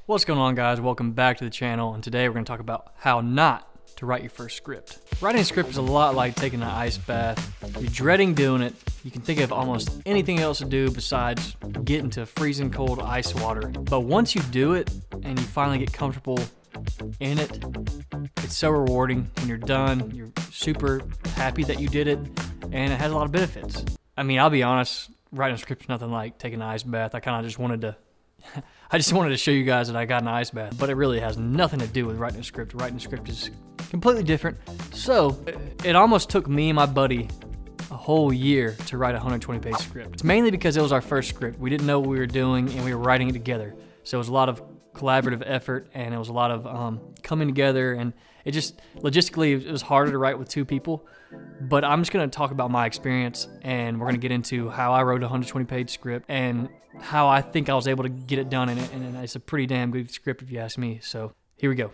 What's going on, guys? Welcome back to the channel, and today we're going to talk about how not to write your first script. Writing a script is a lot like taking an ice bath. You're dreading doing it. You can think of almost anything else to do besides get into freezing cold ice water. But once you do it and you finally get comfortable in it, it's so rewarding. When you're done, you're super happy that you did it, and it has a lot of benefits. I mean, I'll be honest, writing a script is nothing like taking an ice bath. I kind of just wanted to show you guys that I got an ice bath, but it really has nothing to do with writing a script. Writing a script is completely different. So it almost took me and my buddy a whole year to write a 120-page script. It's mainly because it was our first script. We didn't know what we were doing, and we were writing it together. So it was a lot of collaborative effort, and it was a lot of coming together, and it just, logistically, it was harder to write with two people. But I'm just gonna talk about my experience, and we're gonna get into how I wrote a 120-page script and how I think I was able to get it done in it, and it's a pretty damn good script if you ask me. So here we go.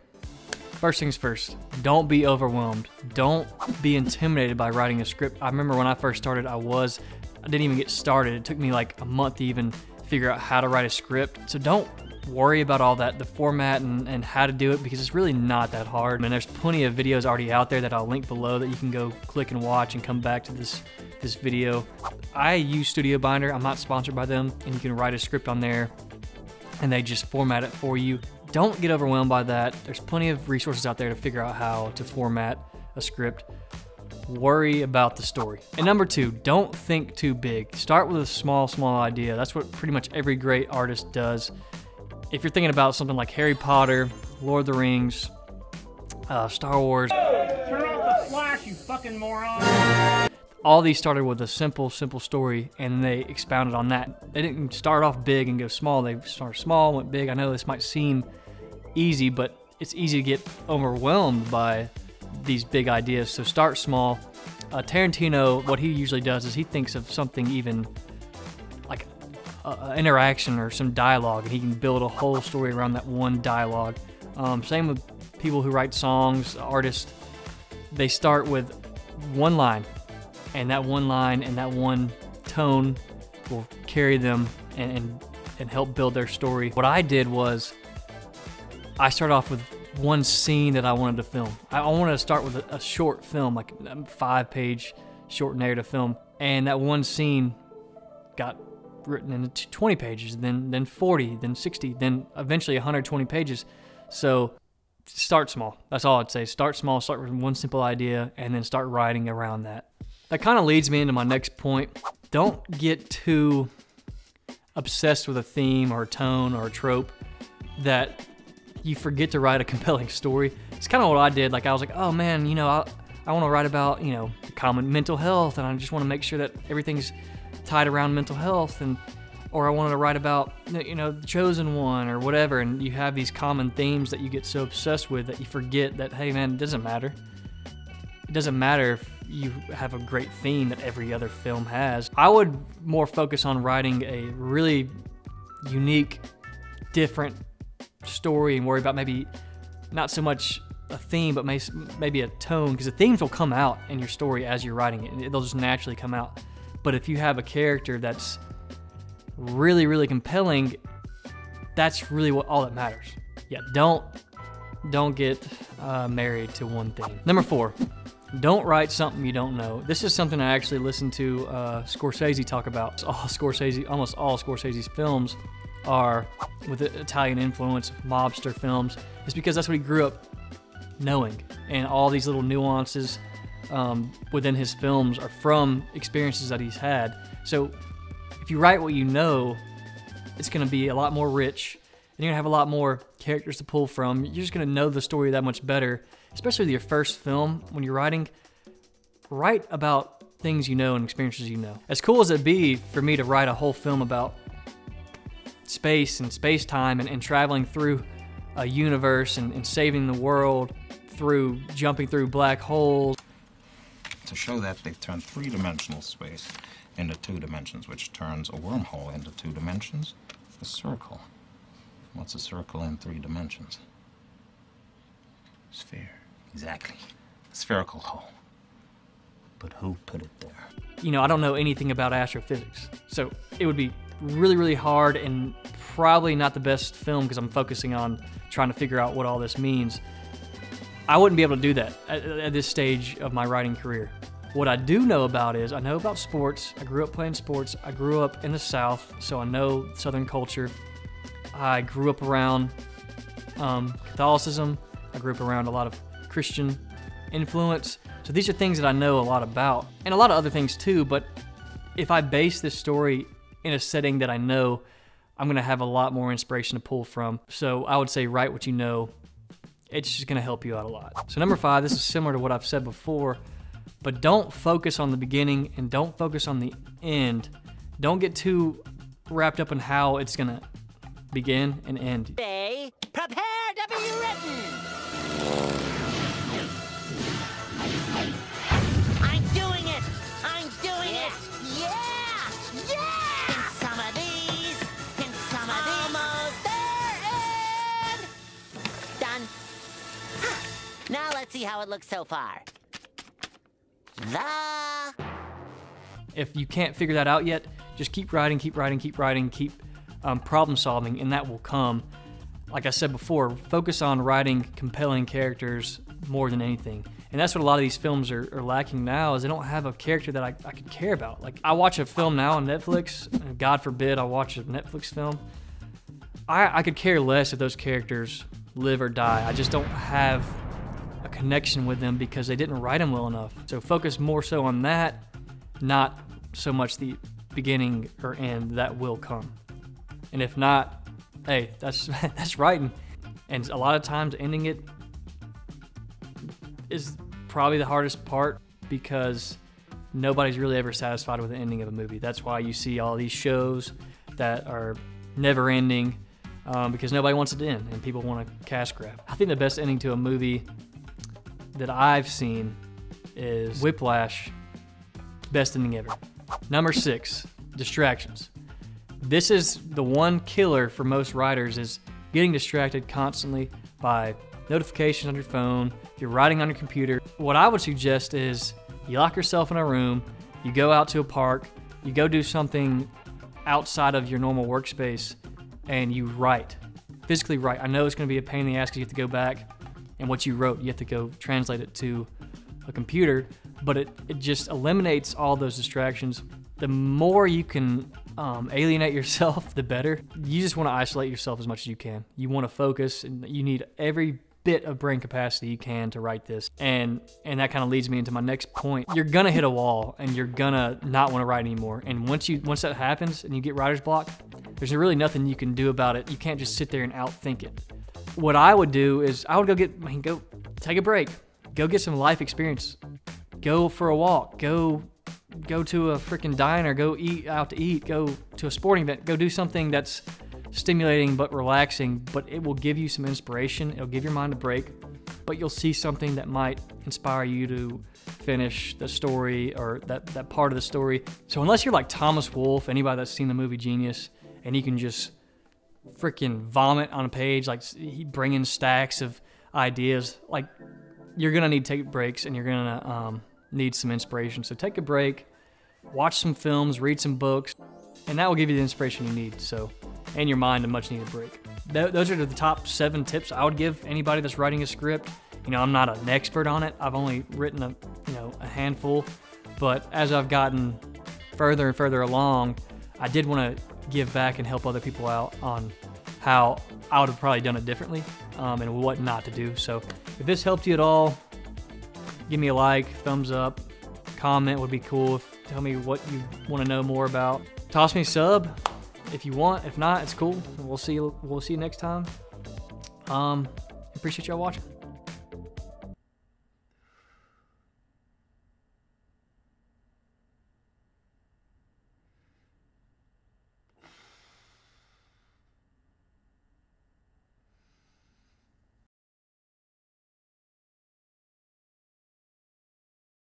First things first, don't be overwhelmed. Don't be intimidated by writing a script. I remember when I first started, I didn't even get started. It took me like a month to even figure out how to write a script. So don't worry about all that, the format and how to do it, because it's really not that hard. And there's plenty of videos already out there that I'll link below that you can go click and watch and come back to this video. I use Studio Binder. I'm not sponsored by them, and you can write a script on there and they just format it for you. Don't get overwhelmed by that. There's plenty of resources out there to figure out how to format a script. Worry about the story. And number two, don't think too big. Start with a small idea. That's what pretty much every great artist does. If you're thinking about something like Harry Potter, Lord of the Rings, Star Wars. Turn off the flash, you fucking moron. All these started with a simple story, and they expounded on that. They didn't start off big and go small. They started small, went big. I know this might seem easy, but it's easy to get overwhelmed by these big ideas. So start small. Tarantino, what he usually does is he thinks of something even like interaction or some dialogue, and he can build a whole story around that one dialogue. Same with people who write songs, artists. They start with one line, and that one line and that one tone will carry them and help build their story. What I did was I started off with one scene that I wanted to film. I wanted to start with a short film, like a 5-page short narrative film, and that one scene got written into 20 pages, then 40, then 60, then eventually 120 pages. So start small. That's all I'd say. Start small, start with one simple idea, and then start writing around that. That kind of leads me into my next point. Don't get too obsessed with a theme or a tone or a trope that you forget to write a compelling story. It's kind of what I did. Like, I was like, oh man, you know, I want to write about, you know, the common mental health, and I just want to make sure that everything's tied around mental health, or I wanted to write about, you know, the chosen one or whatever, and you have these common themes that you get so obsessed with that you forget that, hey man, it doesn't matter. It doesn't matter if you have a great theme that every other film has. I would more focus on writing a really unique, different story and worry about maybe not so much a theme, but maybe a tone, because the themes will come out in your story as you're writing it, and they'll just naturally come out. But if you have a character that's really compelling, that's really all that matters. Yeah, don't get married to one thing. Number 4, don't write something you don't know. This is something I actually listened to Scorsese talk about. Almost all Scorsese's films are with the Italian influence, mobster films. It's because that's what he grew up knowing, and all these little nuances within his films are from experiences that he's had. So if you write what you know, it's going to be a lot more rich, and you're going to have a lot more characters to pull from. You're just going to know the story that much better, especially with your first film. When you're writing, write about things you know and experiences you know. As cool as it'd be for me to write a whole film about space and space-time and traveling through a universe and saving the world through jumping through black holes. To show that, they've turned 3-dimensional space into 2 dimensions, which turns a wormhole into 2 dimensions. A circle. What's a circle in 3 dimensions? Sphere. Exactly. A spherical hole. But who put it there? You know, I don't know anything about astrophysics, so it would be really, really hard and probably not the best film because I'm focusing on trying to figure out what all this means. I wouldn't be able to do that at this stage of my writing career. What I do know about is I know about sports. I grew up playing sports. I grew up in the South, so I know Southern culture. I grew up around Catholicism. I grew up around a lot of Christian influence. So these are things that I know a lot about, and a lot of other things too, but if I base this story in a setting that I know, I'm gonna have a lot more inspiration to pull from. So I would say write what you know. It's just gonna help you out a lot. So number 5, this is similar to what I've said before, but don't focus on the beginning and don't focus on the end. Don't get too wrapped up in how it's gonna begin and end. Prepare to be written. I'm doing it. I'm doing it. Yeah. Yeah. In some of these. In some of these. Almost there and done. Now let's see how it looks so far. If you can't figure that out yet, just keep writing, keep writing, keep writing, keep problem solving, and that will come. Like I said before, focus on writing compelling characters more than anything. And that's what a lot of these films are lacking now, is they don't have a character that I could care about. Like, I watch a film now on Netflix, and God forbid I watch a Netflix film. I could care less if those characters live or die. I just don't have a connection with them because they didn't write them well enough. So focus more so on that, not so much the beginning or end. That will come. And if not, hey, that's writing. And a lot of times ending it is probably the hardest part because nobody's really ever satisfied with the ending of a movie. That's why you see all these shows that are never ending because nobody wants it to end and people want to cash grab. I think the best ending to a movie that I've seen is Whiplash, best ending ever. Number 6, distractions. This is the one killer for most writers, is getting distracted constantly by notifications on your phone, if you're writing on your computer. What I would suggest is you lock yourself in a room, you go out to a park, you go do something outside of your normal workspace, and you write. Physically write. I know it's gonna be a pain in the ass because you have to go back and what you wrote, you have to go translate it to a computer, but it just eliminates all those distractions. The more you can alienate yourself, the better. You just want to isolate yourself as much as you can. You want to focus, and you need every bit of brain capacity you can to write this. And that kind of leads me into my next point. You're gonna hit a wall, and you're gonna not want to write anymore. And once that happens, and you get writer's block, there's really nothing you can do about it. You can't just sit there and outthink it. What I would do is I would go take a break, go get some life experience, go for a walk, go to a freaking diner, go out to eat, go to a sporting event, go do something that's stimulating but relaxing, but it will give you some inspiration. It'll give your mind a break, but you'll see something that might inspire you to finish the story or that part of the story. So unless you're like Thomas Wolfe, anybody that's seen the movie Genius, and you can just freaking vomit on a page, like he bring in stacks of ideas, like you're gonna need to take breaks and you're gonna need some inspiration. So take a break, watch some films, read some books, and that will give you the inspiration you need. So, and your mind a much needed break. Those are the top 7 tips I would give anybody that's writing a script. You know, I'm not an expert on it. I've only written a handful, but as I've gotten further and further along, I did want to give back and help other people out on how I would have probably done it differently and what not to do. So if this helped you at all, give me a like, thumbs up, comment would be cool. Tell me what you want to know more about. Toss me a sub if you want. If not, it's cool. We'll see you next time. Appreciate y'all watching.